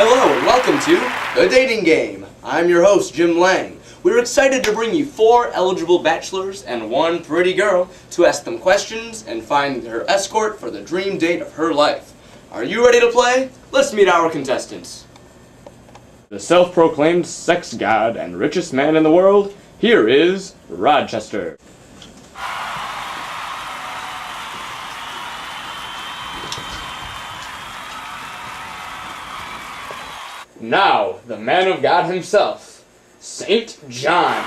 Hello and welcome to The Dating Game. I'm your host, Jim Lang. We're excited to bring you 4 eligible bachelors and 1 pretty girl to ask them questions and find her escort for the dream date of her life. Are you ready to play? Let's meet our contestants. The self-proclaimed sex god and richest man in the world, here is Rochester. Now, the man of God himself, St. John.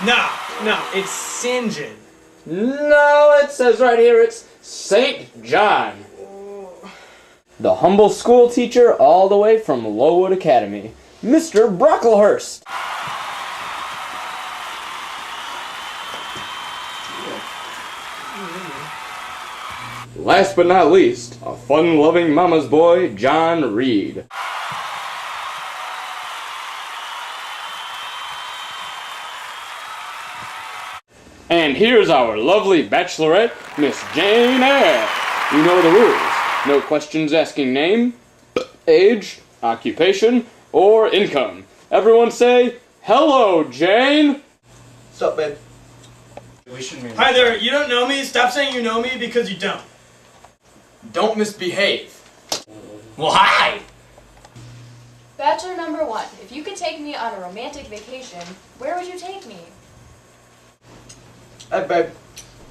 No, it's St. John. No, it says right here it's St. John. The humble school teacher all the way from Lowood Academy, Mr. Brocklehurst. Last but not least, a fun-loving mama's boy, John Reed. And here's our lovely bachelorette, Miss Jane Eyre. You know the rules. No questions asking name, age, occupation, or income. Everyone say, hello, Jane. What's up, babe? Hi there, you don't know me? Stop saying you know me because you don't. Don't misbehave. Well, hi! Bachelor number 1, if you could take me on a romantic vacation, where would you take me? Hey, babe.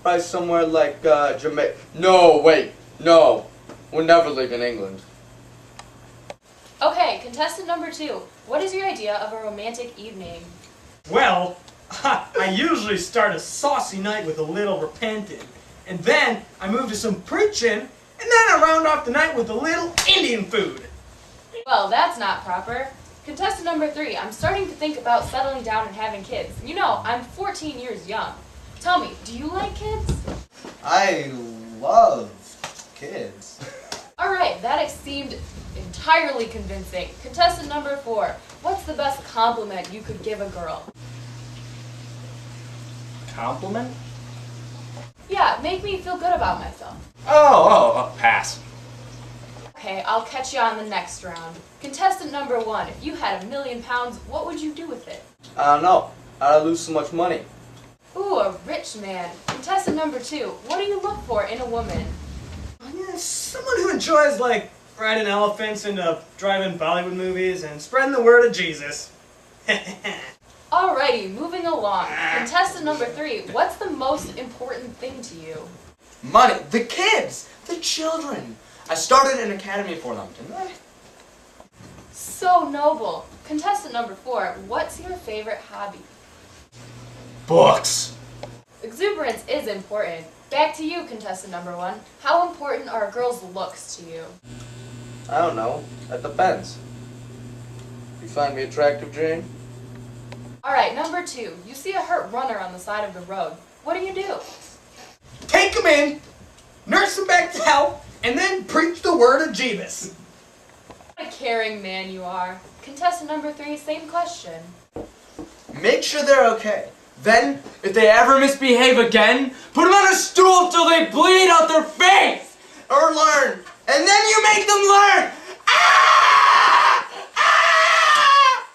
Probably somewhere like, Jamaica. No, wait, no. We're never leaving England. Okay, contestant number 2, what is your idea of a romantic evening? Well, I usually start a saucy night with a little repenting, and then I move to some preaching, and then I round off the night with a little Indian food. Well, that's not proper. Contestant number 3, I'm starting to think about settling down and having kids. You know, I'm 14 years young. Tell me, do you like kids? I love kids. Alright, that seemed entirely convincing. Contestant number 4, what's the best compliment you could give a girl? Compliment? Yeah, make me feel good about myself. Pass. Okay, I'll catch you on the next round. Contestant number 1, if you had £1 million, what would you do with it? I don't know. I'd lose so much money. Ooh, a rich man. Contestant number 2, what do you look for in a woman? Someone who enjoys, like, riding elephants and driving Bollywood movies and spreading the word of Jesus. Alrighty, moving along. Contestant number 3, what's the most important thing to you? Money. The kids. The children. I started an academy for them, didn't I? So noble. Contestant number 4, what's your favorite hobby? Books. Exuberance is important. Back to you, contestant number 1. How important are a girl's looks to you? I don't know. That depends. You find me attractive, Jane? Alright, number 2, you see a hurt runner on the side of the road. What do? Take him in, nurse him back to health, and then preach the word of Jesus. What a caring man you are. Contestant number 3, same question. Make sure they're okay. Then, if they ever misbehave again, put them on a stool till they bleed out their face! Or learn. And then you make them learn! Ah! Ah!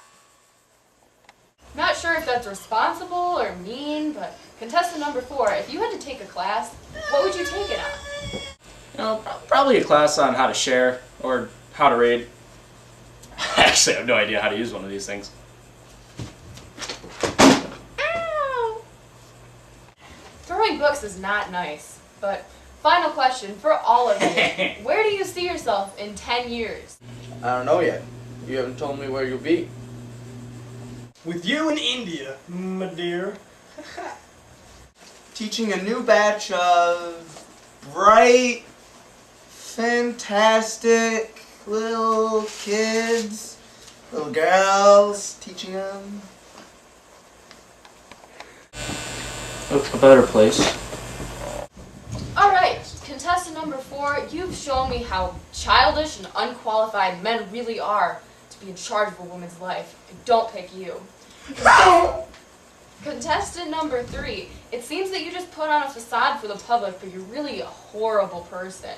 Not sure if that's responsible or mean, but contestant number 4, if you had to take a class, what would you take it on? You know, probably a class on how to share or how to read. Actually, I have no idea how to use one of these things. Throwing books is not nice, but final question for all of you. Where do you see yourself in 10 years? I don't know yet. You haven't told me where you'll be. With you in India, my dear. Teaching a new batch of bright, fantastic little kids, little girls, teaching them. A better place. Alright, contestant number 4, you've shown me how childish and unqualified men really are to be in charge of a woman's life. I don't pick you. Contestant number 3, it seems that you just put on a facade for the public, but you're really a horrible person.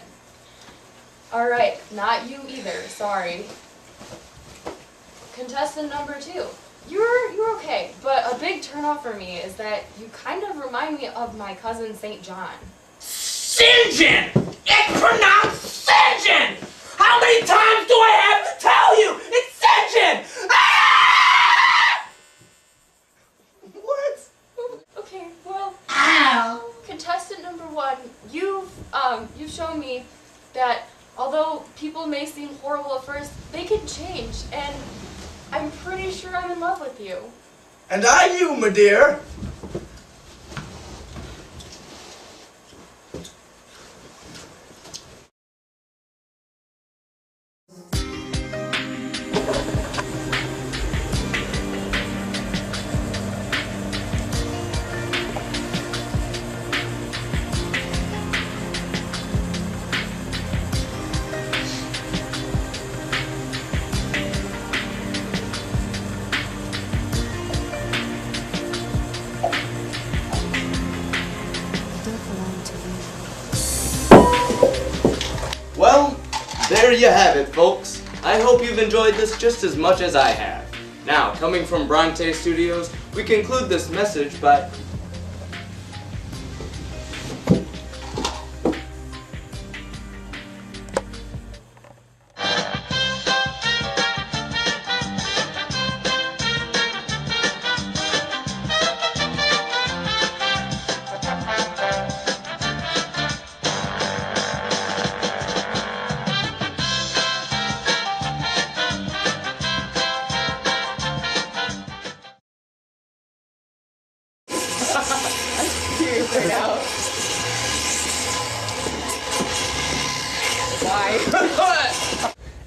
Alright, not you either, sorry. contestant number 2. You're okay, but a big turnoff for me is that you kind of remind me of my cousin St. John. St. John! It's pronounced St. John! How many times do I have to tell you? It's St. John! Ah! What? Okay, well, contestant number 1, you've shown me that although people may seem horrible at first, they can change, and I'm pretty sure I'm in love with you. And I you, my dear. Well, there you have it, folks. I hope you've enjoyed this just as much as I have. Now, coming from Bronte Studios, we conclude this message by...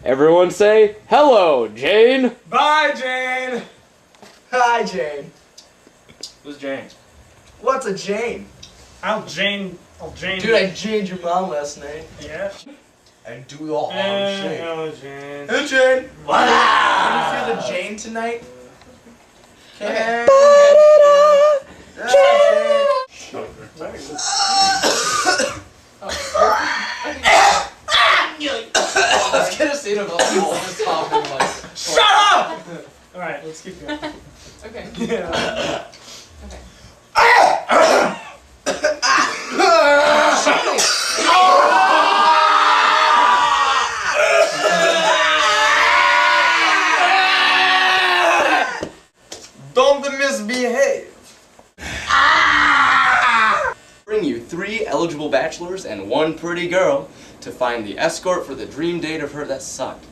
Everyone say, hello, Jane! Bye, Jane! Hi, Jane. Who's Jane? What's a Jane? I'll Jane. Dude, I Janed your mom last night. Yeah. I do all harm shit. Hello, Jane. Hey, Jane. What Can you feel the Jane tonight? Okay. I was gonna say to the people just talking like. Shut up! Alright, let's keep going. Okay. Yeah. Okay. Don't misbehave. Bring you 3 eligible bachelors and 1 pretty girl to find the escort for the dream date of her that sucked.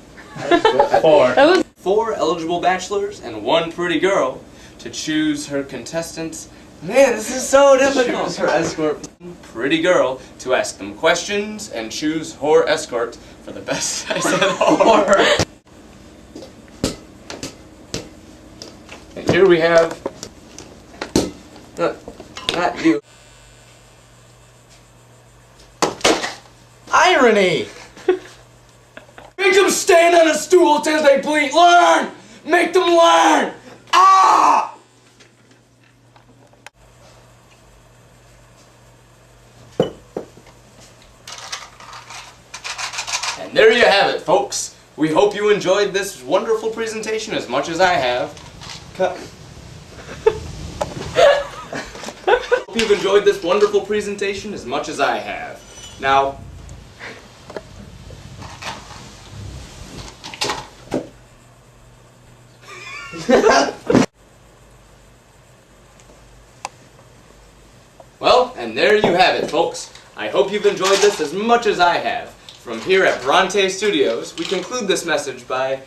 4. 4 eligible bachelors and 1 pretty girl to choose her contestants. Man, this is so difficult. Choose her escort. Pretty girl to ask them questions and choose whore escort for the best. I said whore. And here we have. Not you. Irony. Make them stand on a stool till they bleed. Learn! Make them learn! Ah! And there you have it, folks. We hope you enjoyed this wonderful presentation as much as I have. Hope you've enjoyed this wonderful presentation as much as I have. Now, well, and there you have it, folks. I hope you've enjoyed this as much as I have. From here at Bronte Studios, we conclude this message by...